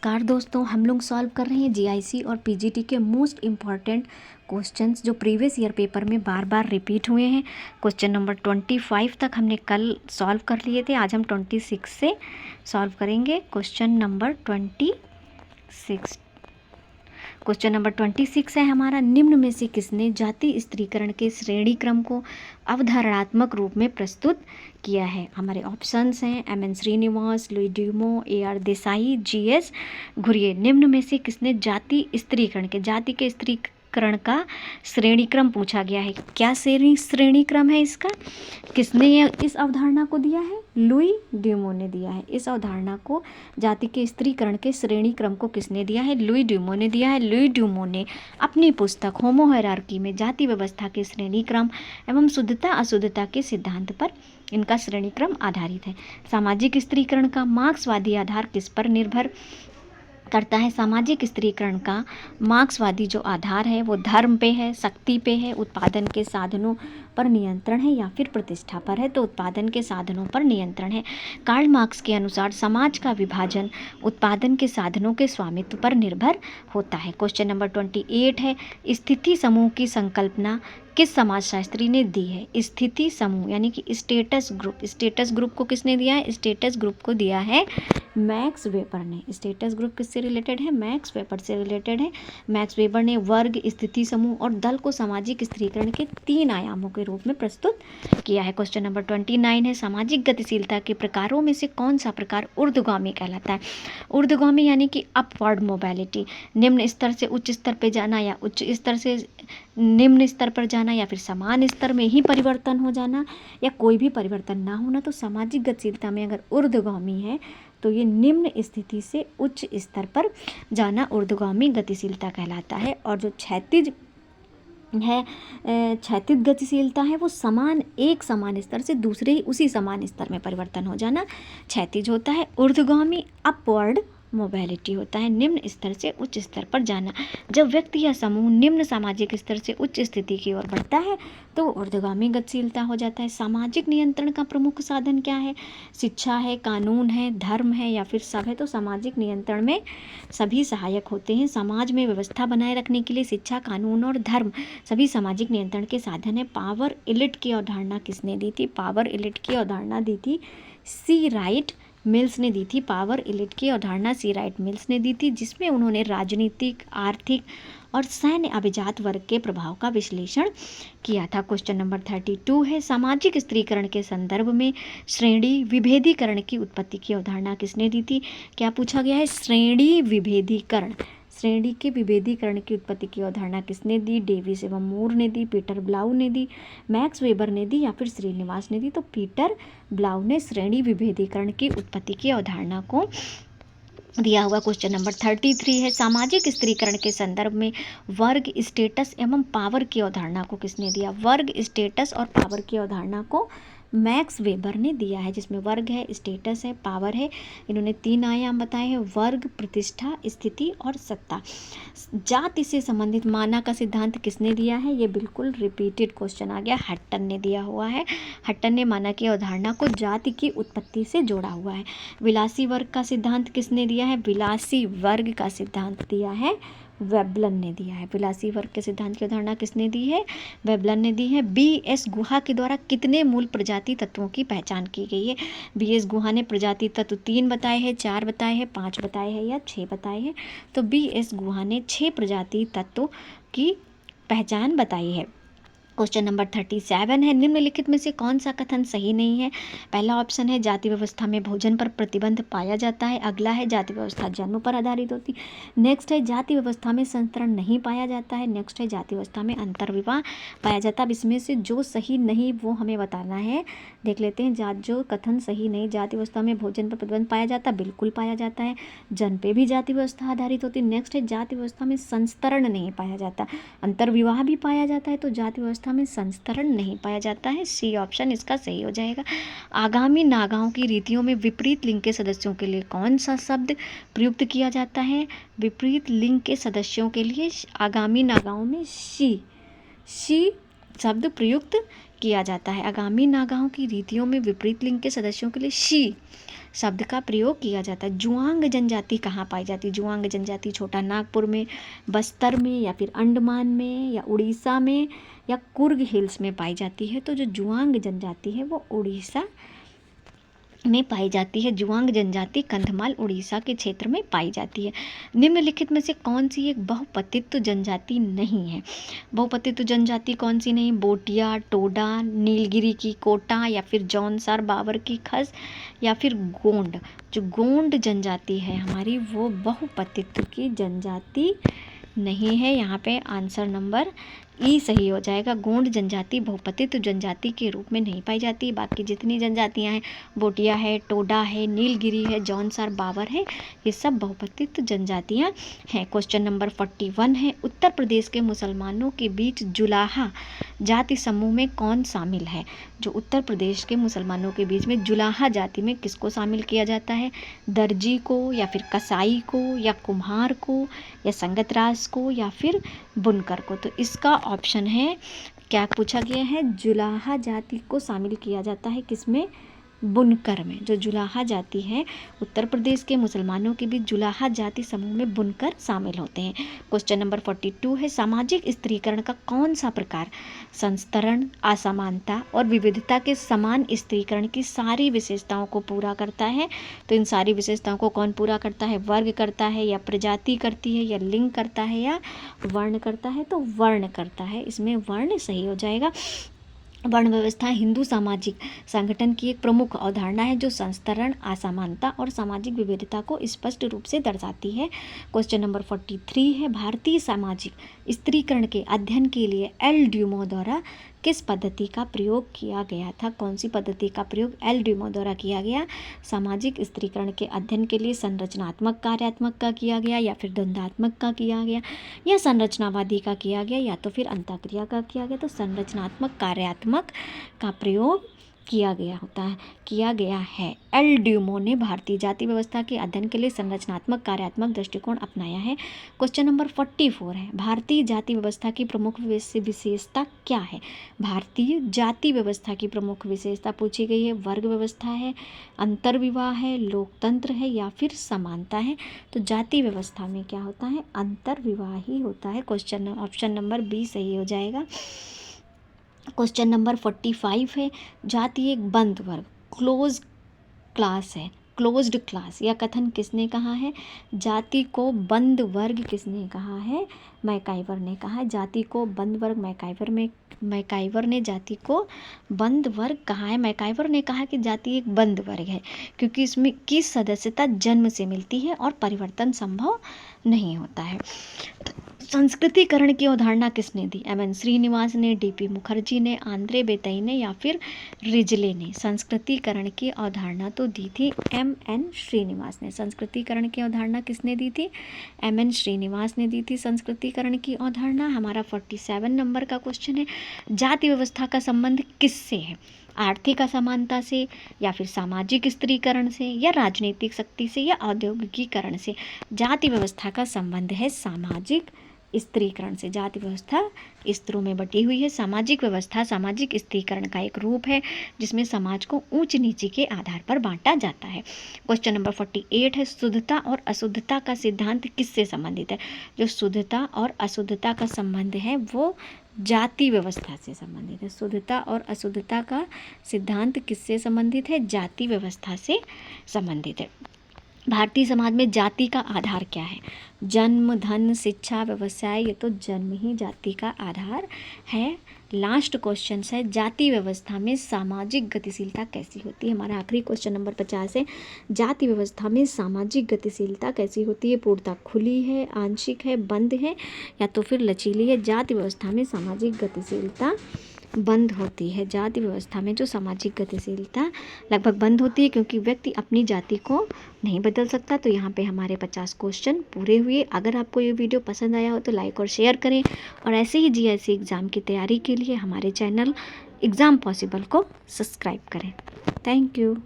नमस्कार दोस्तों, हम लोग सॉल्व कर रहे हैं जीआईसी और पीजीटी के मोस्ट इम्पॉर्टेंट क्वेश्चंस जो प्रीवियस ईयर पेपर में बार बार रिपीट हुए हैं। क्वेश्चन नंबर 25 तक हमने कल सॉल्व कर लिए थे। आज हम 26 से सॉल्व करेंगे। क्वेश्चन नंबर 26 है हमारा, निम्न में से किसने जाति स्त्रीकरण के श्रेणी क्रम को अवधारणात्मक रूप में प्रस्तुत किया है। हमारे ऑप्शंस हैं M N. Srinivas, Louis Dumont, A R. Desai, G S. Ghurye. निम्न में से किसने जाति के स्त्रीकरण का श्रेणी क्रम पूछा गया है। क्या श्रेणी क्रम है इसका? किसने इस अवधारणा को दिया है? लुई ड्यूमो ने दिया है। इस अवधारणा को, जाति के स्त्रीकरण के श्रेणी क्रम को किसने दिया है? लुई ड्यूमो ने दिया है। लुई ड्यूमो ने अपनी पुस्तक होमो हायरार्की में जाति व्यवस्था के श्रेणी क्रम एवं शुद्धता अशुद्धता के सिद्धांत पर इनका श्रेणी क्रम आधारित है। सामाजिक स्त्रीकरण का मार्क्सवादी आधार किस पर निर्भर करता है? सामाजिक स्त्रीकरण का मार्क्सवादी जो आधार है वो धर्म पे है, शक्ति पे है, उत्पादन के साधनों पर नियंत्रण है या फिर प्रतिष्ठा पर है? तो उत्पादन के साधनों पर नियंत्रण है। कार्ल मार्क्स के अनुसार समाज का विभाजन उत्पादन के साधनों के स्वामित्व पर निर्भर होता है। क्वेश्चन नंबर 28 है, स्थिति समूह की संकल्पना किस समाजशास्त्री ने दी है? स्थिति समूह यानी कि स्टेटस ग्रुप को किसने दिया है? स्टेटस ग्रुप को दिया है मैक्स वेबर ने। स्टेटस ग्रुप किससे रिलेटेड है? मैक्स वेबर से रिलेटेड है। मैक्स वेबर ने वर्ग, स्थिति समूह और दल को सामाजिक स्त्रीकरण के 3 आयामों के रूप में प्रस्तुत किया है। क्वेश्चन नंबर 29 है, सामाजिक गतिशीलता के प्रकारों में से कौन सा प्रकार ऊर्ध्वगामी कहलाता है? ऊर्ध्वगामी यानी कि अपवर्ड मोबिलिटी, निम्न स्तर से उच्च स्तर पर जाना या उच्च स्तर से निम्न स्तर पर जाना या फिर समान स्तर में ही परिवर्तन हो जाना या कोई भी परिवर्तन ना होना। तो सामाजिक गतिशीलता में अगर ऊर्ध्वगामी है तो ये निम्न स्थिति से उच्च स्तर पर जाना ऊर्ध्वगामी गतिशीलता कहलाता है। और जो क्षैतिज गतिशीलता है वो एक समान स्तर से दूसरे ही उसी समान स्तर में परिवर्तन हो जाना क्षैतिज होता है। ऊर्ध्वगामी अपवर्ड मोबिलिटी होता है, निम्न स्तर से उच्च स्तर पर जाना। जब व्यक्ति या समूह निम्न सामाजिक स्तर से उच्च स्थिति की ओर बढ़ता है तो ऊर्ध्वगामी गतिशीलता हो जाता है। सामाजिक नियंत्रण का प्रमुख साधन क्या है? शिक्षा है, कानून है, धर्म है या फिर सब है? तो सामाजिक नियंत्रण में सभी सहायक होते हैं। समाज में व्यवस्था बनाए रखने के लिए शिक्षा, कानून और धर्म सभी सामाजिक नियंत्रण के साधन है। पावर इलिट की अवधारणा किसने दी थी? पावर इलिट की अवधारणा दी थी सी राइट मिल्स ने दी थी। पावर इलिट की अवधारणा सी राइट मिल्स ने दी थी, जिसमें उन्होंने राजनीतिक, आर्थिक और सैन्य अभिजात वर्ग के प्रभाव का विश्लेषण किया था। क्वेश्चन नंबर 32 है, सामाजिक स्त्रीकरण के संदर्भ में श्रेणी विभेदीकरण की उत्पत्ति की अवधारणा किसने दी थी? क्या पूछा गया है? श्रेणी के विभेदीकरण की उत्पत्ति की अवधारणा किसने दी? डेविस एवं मूर ने दी, पीटर ब्लाउ ने दी, मैक्स वेबर ने दी या फिर श्रीनिवास ने दी? तो पीटर ब्लाउ ने श्रेणी विभेदीकरण की उत्पत्ति की अवधारणा को दिया हुआ। क्वेश्चन नंबर 33 है, सामाजिक स्त्रीकरण के संदर्भ में वर्ग, स्टेटस एवं पावर की अवधारणा को किसने दिया? वर्ग, स्टेटस और पावर की अवधारणा को मैक्स वेबर ने दिया है, जिसमें वर्ग है, स्टेटस है, पावर है। इन्होंने 3 आयाम बताए हैं, वर्ग, प्रतिष्ठा, स्थिति और सत्ता। जाति से संबंधित माना का सिद्धांत किसने दिया है? ये बिल्कुल रिपीटेड क्वेश्चन आ गया, हट्टन ने दिया हुआ है। हट्टन ने माना की अवधारणा को जाति की उत्पत्ति से जोड़ा हुआ है। विलासी वर्ग का सिद्धांत किसने दिया है? विलासी वर्ग का सिद्धांत दिया है वेबलन ने दिया है। विलासी वर्ग के सिद्धांत की अवधारणा किसने दी है? वेबलन ने दी है। बी.एस. गुहा के द्वारा कितने मूल प्रजाति तत्वों की पहचान की गई है? बी.एस. गुहा ने प्रजाति तत्व 3 बताए हैं, 4 बताए हैं, 5 बताए हैं या 6 बताए हैं? तो बी.एस. गुहा ने 6 प्रजाति तत्वों की पहचान बताई है। क्वेश्चन नंबर 37 है, निम्नलिखित में से कौन सा कथन सही नहीं है? पहला ऑप्शन है जाति व्यवस्था में भोजन पर प्रतिबंध पाया जाता है। अगला है जाति व्यवस्था जन्म पर आधारित होती। नेक्स्ट है जाति व्यवस्था में संस्तरण नहीं पाया जाता है। नेक्स्ट है जाति व्यवस्था में अंतर्विवाह पाया जाता है। अब इसमें से जो सही नहीं वो हमें बताना है। देख लेते हैं, जो कथन सही नहीं, जाति व्यवस्था में भोजन पर प्रतिबंध पाया जाता है, बिल्कुल पाया जाता है। जन्म पे भी जाति व्यवस्था आधारित होती है। नेक्स्ट है जाति व्यवस्था में संस्तरण नहीं पाया जाता, अंतर्विवाह भी पाया जाता है, तो जाति व्यवस्था में संस्तरण नहीं पाया जाता है। सी ऑप्शन इसका सही हो जाएगा। आगामी नागाओं की रीतियों में विपरीत लिंग के सदस्यों के लिए कौन सा शब्द प्रयुक्त किया जाता है? विपरीत लिंग के सदस्यों के लिए आगामी नागाओं में शी शब्द प्रयुक्त किया जाता है। आगामी नागाओं की रीतियों में विपरीत लिंग के सदस्यों के लिए शी शब्द का प्रयोग किया जाता है। जुआंग जनजाति कहाँ पाई जाती है? जुआंग जनजाति छोटा नागपुर में, बस्तर में, या फिर अंडमान में, या उड़ीसा में, या कुर्ग हिल्स में पाई जाती है। तो जो जुआंग जनजाति है वो उड़ीसा में पाई जाती है। जुआंग जनजाति कंधमाल उड़ीसा के क्षेत्र में पाई जाती है। निम्नलिखित में से कौन सी एक बहुपतित्व जनजाति नहीं है? बहुपतित्व जनजाति कौन सी नहीं? बोटिया, टोडा, नीलगिरी की कोटा, या फिर जौनसार बाबर की खस, या फिर गोंड। जो गोंड जनजाति है हमारी वो बहुपतित्व की जनजाति नहीं है। यहाँ पे आंसर नंबर ई सही हो जाएगा। गोंड जनजाति बहुपतित्व जनजाति के रूप में नहीं पाई जाती। बाकी जितनी जनजातियाँ हैं, बोटिया है, टोडा है, नीलगिरी है, जौनसार बाबर है, ये सब बहुपतित्व जनजातियाँ हैं। क्वेश्चन नंबर 41 है, उत्तर प्रदेश के मुसलमानों के बीच जुलाहा जाति समूह में कौन शामिल है? जो उत्तर प्रदेश के मुसलमानों के बीच में जुलाहा जाति में किसको शामिल किया जाता है? दर्जी को, या फिर कसाई को, या कुम्हार को, या संगतराज को, या फिर बुनकर को। तो इसका ऑप्शन है, क्या पूछा गया है? जुलाहा जाति को शामिल किया जाता है किसमें? बुनकर में। जो जुलाहा जाति है, उत्तर प्रदेश के मुसलमानों के बीच जुलाहा जाति समूह में बुनकर शामिल होते हैं। क्वेश्चन नंबर 42 है, सामाजिक स्त्रीकरण का कौन सा प्रकार संस्तरण, असमानता और विविधता के समान स्त्रीकरण की सारी विशेषताओं को पूरा करता है? तो इन सारी विशेषताओं को कौन पूरा करता है? वर्ग करता है, या प्रजाति करती है, या लिंग करता है, या वर्ण करता है? तो वर्ण करता है। इसमें वर्ण सही हो जाएगा। वर्ण व्यवस्था हिंदू सामाजिक संगठन की एक प्रमुख अवधारणा है जो संस्तरण, असमानता और सामाजिक विविधता को स्पष्ट रूप से दर्शाती है। क्वेश्चन नंबर 43 है, भारतीय सामाजिक स्त्रीकरण के अध्ययन के लिए एल ड्यूमो द्वारा किस पद्धति का प्रयोग किया गया था? कौन सी पद्धति का प्रयोग एल ड्यूमो द्वारा किया गया? सामाजिक स्त्रीकरण के अध्ययन के लिए संरचनात्मक कार्यात्मक का किया गया, या फिर द्वंद्वात्मक का किया गया, या संरचनावादी का किया गया, या तो फिर अंतःक्रिया का किया गया? तो संरचनात्मक कार्यात्मक का प्रयोग किया गया है। एल ड्यूमो ने भारतीय जाति व्यवस्था के अध्ययन के लिए संरचनात्मक कार्यात्मक दृष्टिकोण अपनाया है। क्वेश्चन नंबर 44 है, भारतीय जाति व्यवस्था की प्रमुख विशेषता क्या है? भारतीय जाति व्यवस्था की प्रमुख विशेषता पूछी गई है। वर्ग व्यवस्था है, अंतर्विवाह है, लोकतंत्र है, या फिर समानता है? तो जाति व्यवस्था में क्या होता है? अंतर्विवाह ही होता है। क्वेश्चन ऑप्शन नंबर बी सही हो जाएगा। क्वेश्चन नंबर 45 है, जाति एक बंद वर्ग क्लोज क्लास है, क्लोज्ड क्लास, यह कथन किसने कहा है? जाति को बंद वर्ग किसने कहा है? मैकाइवर ने कहा है। जाति को बंद वर्ग मैकाइवर ने जाति को बंद वर्ग कहा है। मैकाइवर ने कहा कि जाति एक बंद वर्ग है क्योंकि इसमें की सदस्यता जन्म से मिलती है और परिवर्तन संभव नहीं होता है। संस्कृतिकरण की अवधारणा किसने दी? एम एन श्रीनिवास ने, डी.पी. मुखर्जी ने, आंद्रे बेतई ने, या फिर रिजले ने? संस्कृतिकरण की अवधारणा तो दी थी एम एन श्रीनिवास ने। संस्कृतिकरण की अवधारणा किसने दी थी? एम एन श्रीनिवास ने दी थी संस्कृतिकरण की अवधारणा। हमारा 47 नंबर का क्वेश्चन है, जाति व्यवस्था का संबंध किससे है? आर्थिक असमानता से, या फिर सामाजिक स्त्रीकरण से, या राजनीतिक शक्ति से, या औद्योगिकीकरण से? जाति व्यवस्था का संबंध है सामाजिक स्त्रीकरण से। जाति व्यवस्था स्तरों में बटी हुई है। सामाजिक व्यवस्था सामाजिक स्त्रीकरण का एक रूप है जिसमें समाज को ऊंच नीचे के आधार पर बांटा जाता है। क्वेश्चन नंबर 48 है, शुद्धता और अशुद्धता का सिद्धांत किससे संबंधित है? जो शुद्धता और अशुद्धता का संबंध है वो जाति व्यवस्था से संबंधित है। शुद्धता और अशुद्धता का सिद्धांत किससे संबंधित है? जाति व्यवस्था से संबंधित है। भारतीय समाज में जाति का आधार क्या है? जन्म, धन, शिक्षा, व्यवसाय, ये तो जन्म ही जाति का आधार है। लास्ट क्वेश्चन है, जाति व्यवस्था में सामाजिक गतिशीलता कैसी होती है? हमारा आखिरी क्वेश्चन नंबर 50 है, जाति व्यवस्था में सामाजिक गतिशीलता कैसी होती है? पूर्णतः खुली है, आंशिक है, बंद है, या तो फिर लचीली है? जाति व्यवस्था में सामाजिक गतिशीलता बंद होती है। जाति व्यवस्था में जो सामाजिक गतिशीलता लगभग बंद होती है क्योंकि व्यक्ति अपनी जाति को नहीं बदल सकता। तो यहाँ पे हमारे 50 क्वेश्चन पूरे हुए। अगर आपको ये वीडियो पसंद आया हो तो लाइक और शेयर करें, और ऐसे ही जीएससी एग्ज़ाम की तैयारी के लिए हमारे चैनल एग्ज़ाम पॉसिबल को सब्सक्राइब करें। Thank you.